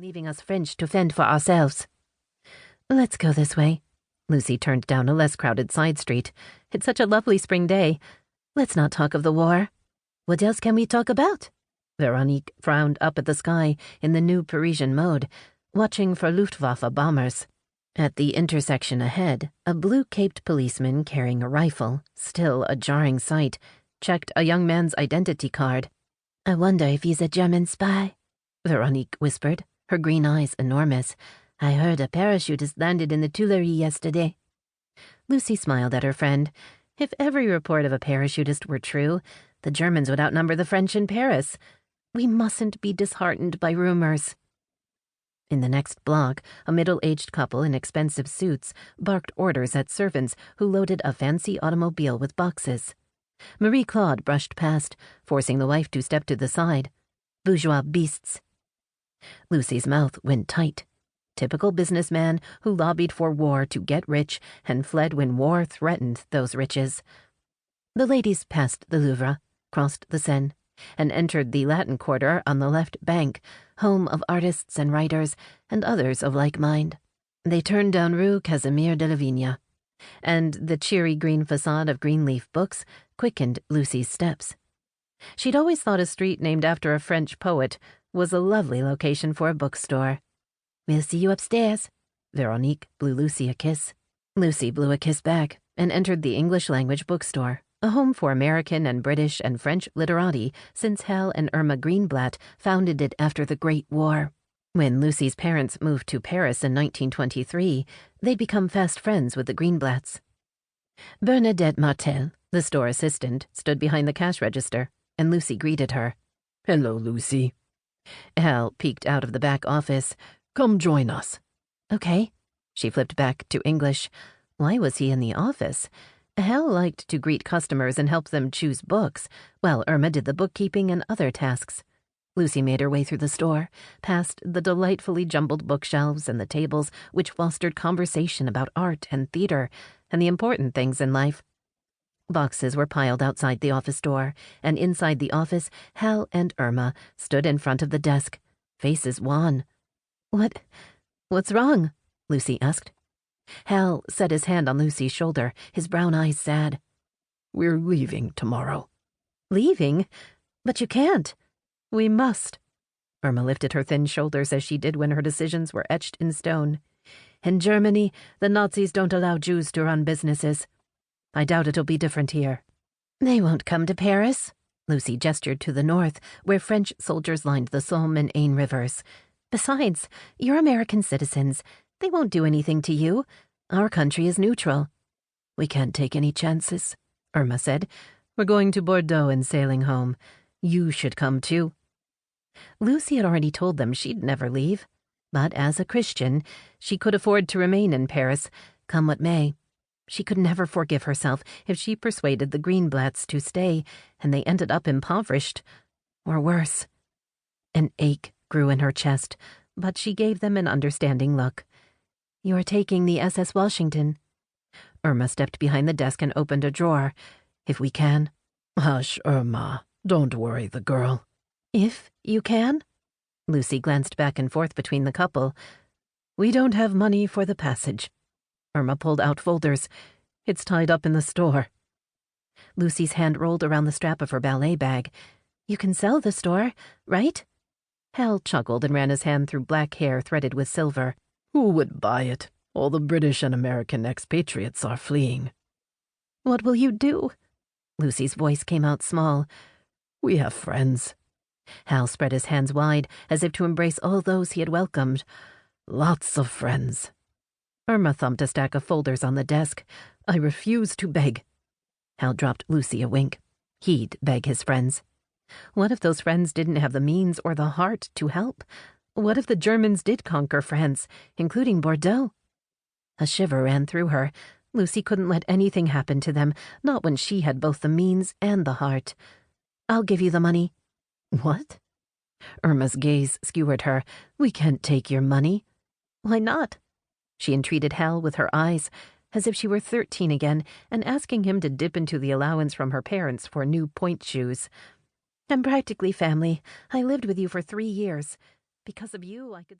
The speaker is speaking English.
leaving us French to fend for ourselves. Let's go this way. Lucie turned down a less crowded side street. It's such a lovely spring day. Let's not talk of the war. What else can we talk about? Veronique frowned up at the sky in the new Parisian mode, watching for Luftwaffe bombers. At the intersection ahead, a blue-caped policeman carrying a rifle, still a jarring sight, checked a young man's identity card. I wonder if he's a German spy, Veronique whispered, her green eyes enormous. I heard a parachutist landed in the Tuileries yesterday. Lucie smiled at her friend. If every report of a parachutist were true, the Germans would outnumber the French in Paris. We mustn't be disheartened by rumors. In the next block, a middle-aged couple in expensive suits barked orders at servants who loaded a fancy automobile with boxes. Marie-Claude brushed past, forcing the wife to step to the side. Bourgeois beasts. Lucie's mouth went tight. Typical businessman who lobbied for war to get rich and fled when war threatened those riches. The ladies passed the Louvre, crossed the Seine, and entered the Latin Quarter on the left bank, home of artists and writers and others of like mind. They turned down Rue Casimir de la Vigne, and the cheery green facade of Greenleaf Books quickened Lucie's steps. She'd always thought a street named after a French poet was a lovely location for a bookstore. We'll see you upstairs. Veronique blew Lucie a kiss. Lucie blew a kiss back and entered the English-language bookstore, a home for American and British and French literati since Hal and Irma Greenblatt founded it after the Great War. When Lucie's parents moved to Paris in 1923, they'd become fast friends with the Greenblatts. Bernadette Martel, the store assistant, stood behind the cash register, and Lucie greeted her. Hello, Lucie. Hal peeked out of the back office. Come join us. Okay. She flipped back to English. Why was he in the office? Hal liked to greet customers and help them choose books, while Irma did the bookkeeping and other tasks. Lucie made her way through the store, past the delightfully jumbled bookshelves and the tables which fostered conversation about art and theater and the important things in life. Boxes were piled outside the office door, and inside the office, Hal and Irma stood in front of the desk, faces wan. What's wrong? Lucie asked. Hal set his hand on Lucie's shoulder, his brown eyes sad. We're leaving tomorrow. Leaving? But you can't. We must. Irma lifted her thin shoulders as she did when her decisions were etched in stone. In Germany, the Nazis don't allow Jews to run businesses. I doubt it'll be different here. They won't come to Paris. Lucie gestured to the north, where French soldiers lined the Somme and Aisne rivers. Besides, you're American citizens. They won't do anything to you. Our country is neutral. We can't take any chances, Irma said. We're going to Bordeaux and sailing home. You should come too. Lucie had already told them she'd never leave. But as a Christian, she could afford to remain in Paris, come what may. She could never forgive herself if she persuaded the Greenblatts to stay, and they ended up impoverished. Or worse. An ache grew in her chest, but she gave them an understanding look. You're taking the SS Washington. Irma stepped behind the desk and opened a drawer. If we can. Hush, Irma. Don't worry the girl. If you can? Lucie glanced back and forth between the couple. We don't have money for the passage. Irma pulled out folders. It's tied up in the store. Lucie's hand rolled around the strap of her ballet bag. You can sell the store, right? Hal chuckled and ran his hand through black hair threaded with silver. Who would buy it? All the British and American expatriates are fleeing. What will you do? Lucie's voice came out small. We have friends. Hal spread his hands wide, as if to embrace all those he had welcomed. Lots of friends. Irma thumped a stack of folders on the desk. I refuse to beg. Hal dropped Lucie a wink. He'd beg his friends. What if those friends didn't have the means or the heart to help? What if the Germans did conquer France, including Bordeaux? A shiver ran through her. Lucie couldn't let anything happen to them, not when she had both the means and the heart. I'll give you the money. What? Irma's gaze skewered her. We can't take your money. Why not? She entreated Hal with her eyes, as if she were 13 again, and asking him to dip into the allowance from her parents for new point shoes. I'm practically family. I lived with you for 3 years. Because of you, I could...